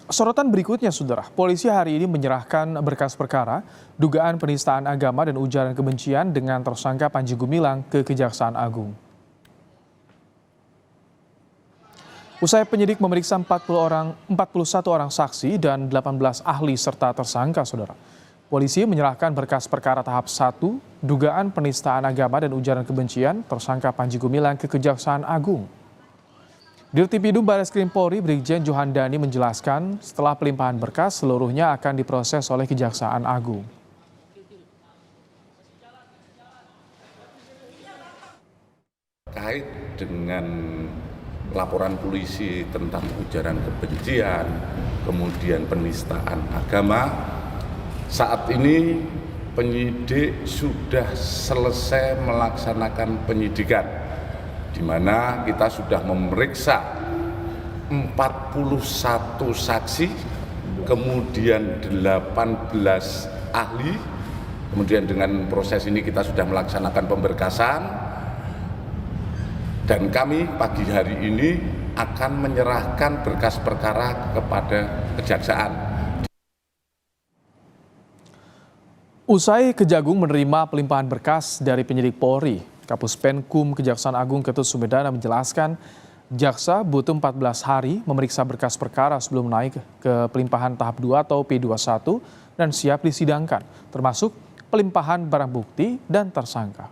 Sorotan berikutnya, Saudara. Polisi hari ini menyerahkan berkas perkara dugaan penistaan agama dan ujaran kebencian dengan tersangka Panji Gumilang ke Kejaksaan Agung. Usai penyidik memeriksa 41 orang saksi dan 18 ahli serta tersangka, Saudara. Polisi menyerahkan berkas perkara tahap 1 dugaan penistaan agama dan ujaran kebencian tersangka Panji Gumilang ke Kejaksaan Agung. Dirtipidum Barreskrim Polri Brigjen Johandani menjelaskan setelah pelimpahan berkas seluruhnya akan diproses oleh Kejaksaan Agung. Terkait dengan laporan polisi tentang ujaran kebencian, kemudian penistaan agama, saat ini penyidik sudah selesai melaksanakan penyidikan, di mana kita sudah memeriksa 41 saksi, kemudian 18 ahli, kemudian dengan proses ini kita sudah melaksanakan pemberkasan, dan kami pagi hari ini akan menyerahkan berkas perkara kepada Kejaksaan. Usai Kejagung menerima pelimpahan berkas dari penyidik Polri, Kapus Penkum Kejaksaan Agung Ketut Sumedana menjelaskan jaksa butuh 14 hari memeriksa berkas perkara sebelum naik ke pelimpahan tahap 2 atau P21 dan siap disidangkan, termasuk pelimpahan barang bukti dan tersangka.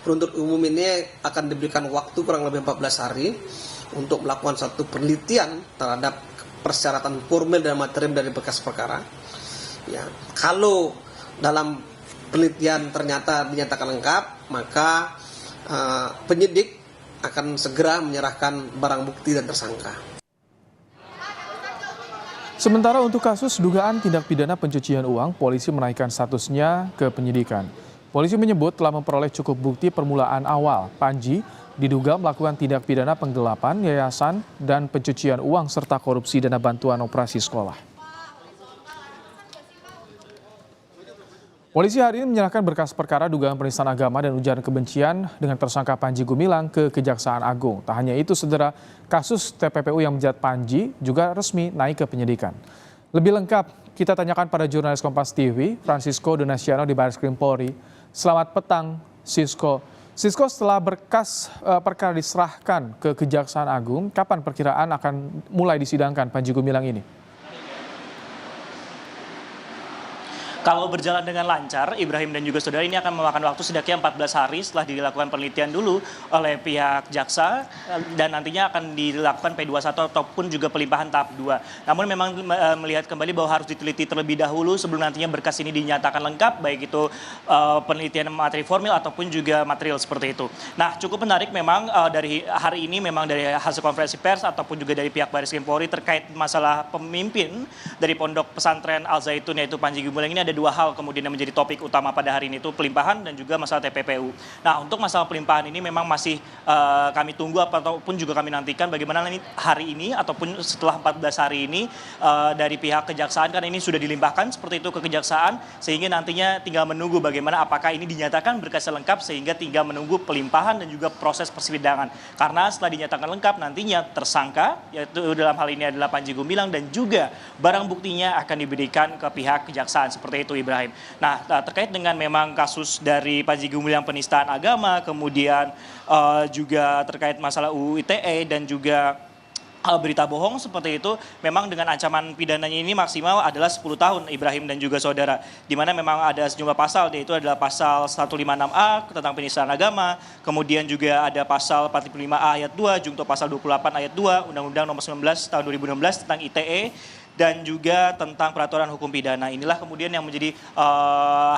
Penuntut umum ini akan diberikan waktu kurang lebih 14 hari untuk melakukan satu penelitian terhadap persyaratan formil dan materi dari berkas perkara. Ya, kalau dalam penelitian ternyata dinyatakan lengkap, maka penyidik akan segera menyerahkan barang bukti dan tersangka. Sementara untuk kasus dugaan tindak pidana pencucian uang, polisi menaikkan statusnya ke penyidikan. Polisi menyebut telah memperoleh cukup bukti permulaan awal. Panji diduga melakukan tindak pidana penggelapan, yayasan, dan pencucian uang serta korupsi dana bantuan operasi sekolah. Polisi hari ini menyerahkan berkas perkara dugaan penistaan agama dan ujaran kebencian dengan tersangka Panji Gumilang ke Kejaksaan Agung. Tak hanya itu, Saudara, kasus TPPU yang menjerat Panji juga resmi naik ke penyidikan. Lebih lengkap kita tanyakan pada jurnalis Kompas TV, Francisco Donasiano di Barreskrim Polri. Selamat petang, Sisko. Sisko, setelah berkas perkara diserahkan ke Kejaksaan Agung, kapan perkiraan akan mulai disidangkan Panji Gumilang ini? Kalau berjalan dengan lancar, Ibrahim dan juga saudara, ini akan memakan waktu setidaknya 14 hari setelah dilakukan penelitian dulu oleh pihak jaksa, dan nantinya akan dilakukan P21 ataupun juga pelimpahan tahap 2. Namun memang melihat kembali bahwa harus diteliti terlebih dahulu sebelum nantinya berkas ini dinyatakan lengkap, baik itu penelitian materi formil ataupun juga material seperti itu. Nah, cukup menarik memang dari hari ini, memang dari hasil konferensi pers ataupun juga dari pihak Barreskrim Polri terkait masalah pemimpin dari Pondok Pesantren Al Zaitun yaitu Panji Gumilang ini, ada dua hal kemudian yang menjadi topik utama pada hari ini, itu pelimpahan dan juga masalah TPPU. Nah, untuk masalah pelimpahan ini memang masih kami tunggu ataupun juga kami nantikan bagaimana ini hari ini ataupun setelah 14 hari ini dari pihak kejaksaan, kan ini sudah dilimpahkan seperti itu ke kejaksaan, sehingga nantinya tinggal menunggu bagaimana apakah ini dinyatakan berkasnya lengkap, sehingga tinggal menunggu pelimpahan dan juga proses persidangan. Karena setelah dinyatakan lengkap, nantinya tersangka, yaitu dalam hal ini adalah Panji Gumilang, dan juga barang buktinya akan diberikan ke pihak kejaksaan seperti itu, Ibrahim. Nah, terkait dengan memang kasus dari Panji Gumilang penistaan agama, kemudian juga terkait masalah UU ITE dan juga berita bohong seperti itu, memang dengan ancaman pidananya ini maksimal adalah 10 tahun, Ibrahim dan juga saudara, di mana memang ada sejumlah pasal, yaitu adalah pasal 156A tentang penistaan agama, kemudian juga ada pasal 45A ayat 2, junto pasal 28 ayat 2 Undang-Undang Nomor 19 tahun 2016 tentang ITE, dan juga tentang peraturan hukum pidana. Inilah kemudian yang menjadi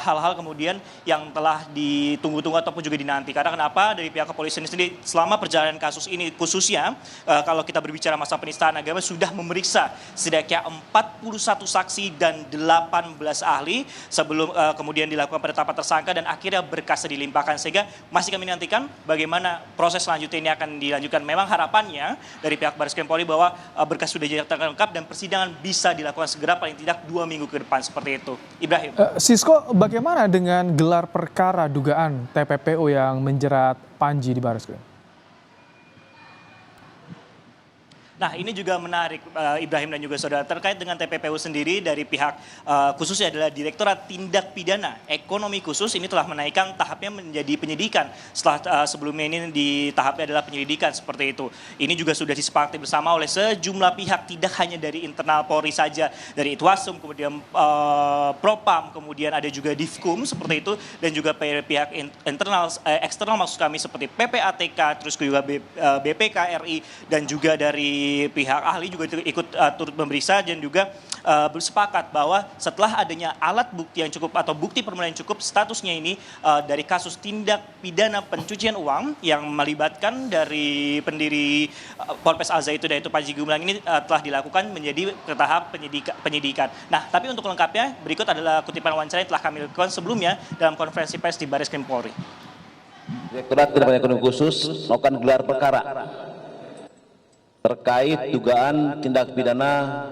hal-hal kemudian yang telah ditunggu-tunggu ataupun juga dinanti. Karena kenapa? Dari pihak kepolisian sendiri selama perjalanan kasus ini, khususnya kalau kita berbicara masalah penistaan agama, sudah memeriksa setidaknya 41 saksi dan 18 ahli sebelum kemudian dilakukan penetapan tersangka dan akhirnya berkasnya dilimpahkan. Sehingga masih kami nantikan bagaimana proses selanjutnya ini akan dilanjutkan. Memang harapannya dari pihak Barreskrim Polri bahwa berkas sudah dinyatakan lengkap dan persidangan bisa dilakukan segera, paling tidak 2 minggu ke depan, seperti itu. Ibrahim. Sisko, bagaimana dengan gelar perkara dugaan TPPU yang menjerat Panji di Barreskrim? Nah, ini juga menarik Ibrahim dan juga saudara terkait dengan TPPU sendiri dari pihak khususnya adalah Direktorat Tindak Pidana Ekonomi Khusus ini telah menaikkan tahapnya menjadi penyidikan. Setelah sebelumnya ini di tahapnya adalah penyelidikan seperti itu. Ini juga sudah disepakati bersama oleh sejumlah pihak, tidak hanya dari internal Polri saja, dari Itwasum, kemudian Propam, kemudian ada juga Divkum seperti itu, dan juga pihak internal eksternal maksud kami seperti PPATK, terus juga BPK RI, dan juga dari pihak ahli juga ikut turut memeriksa dan juga bersepakat bahwa setelah adanya alat bukti yang cukup atau bukti permulaan yang cukup, statusnya ini dari kasus tindak pidana pencucian uang yang melibatkan dari pendiri Ponpes Al Zaitun yaitu Panji Gumilang ini telah dilakukan menjadi ke tahap penyidikan. Nah, tapi untuk lengkapnya berikut adalah kutipan wawancara yang telah kami lakukan sebelumnya dalam konferensi pers di Barreskrim Polri. Direktorat Tindak Pidana Ekonomi Khusus melakukan gelar perkara terkait dugaan tindak pidana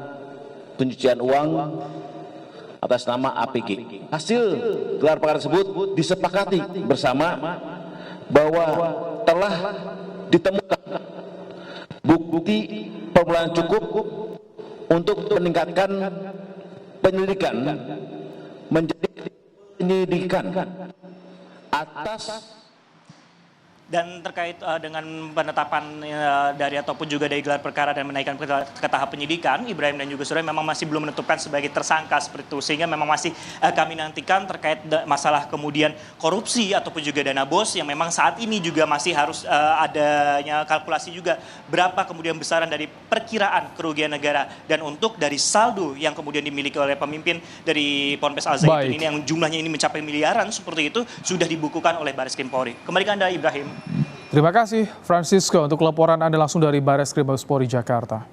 pencucian uang atas nama APG. Hasil gelar perkara tersebut disepakati bersama bahwa telah ditemukan bukti permulaan cukup untuk meningkatkan penyelidikan menjadi penyelidikan atas. Dan terkait dengan penetapan dari ataupun juga dari gelar perkara dan menaikkan ke tahap penyidikan, Ibrahim dan juga saudara memang masih belum menentukan sebagai tersangka seperti itu. Sehingga memang masih kami nantikan terkait masalah kemudian korupsi ataupun juga dana bos yang memang saat ini juga masih harus adanya kalkulasi juga berapa kemudian besaran dari perkiraan kerugian negara. Dan untuk dari saldo yang kemudian dimiliki oleh pemimpin dari Ponpes Al Zaitun ini yang jumlahnya ini mencapai miliaran seperti itu sudah dibukukan oleh Barreskrim Polri. Kembali ke Anda Ibrahim. Terima kasih Francisco untuk laporan Anda langsung dari Barreskrim Mabes Polri Jakarta.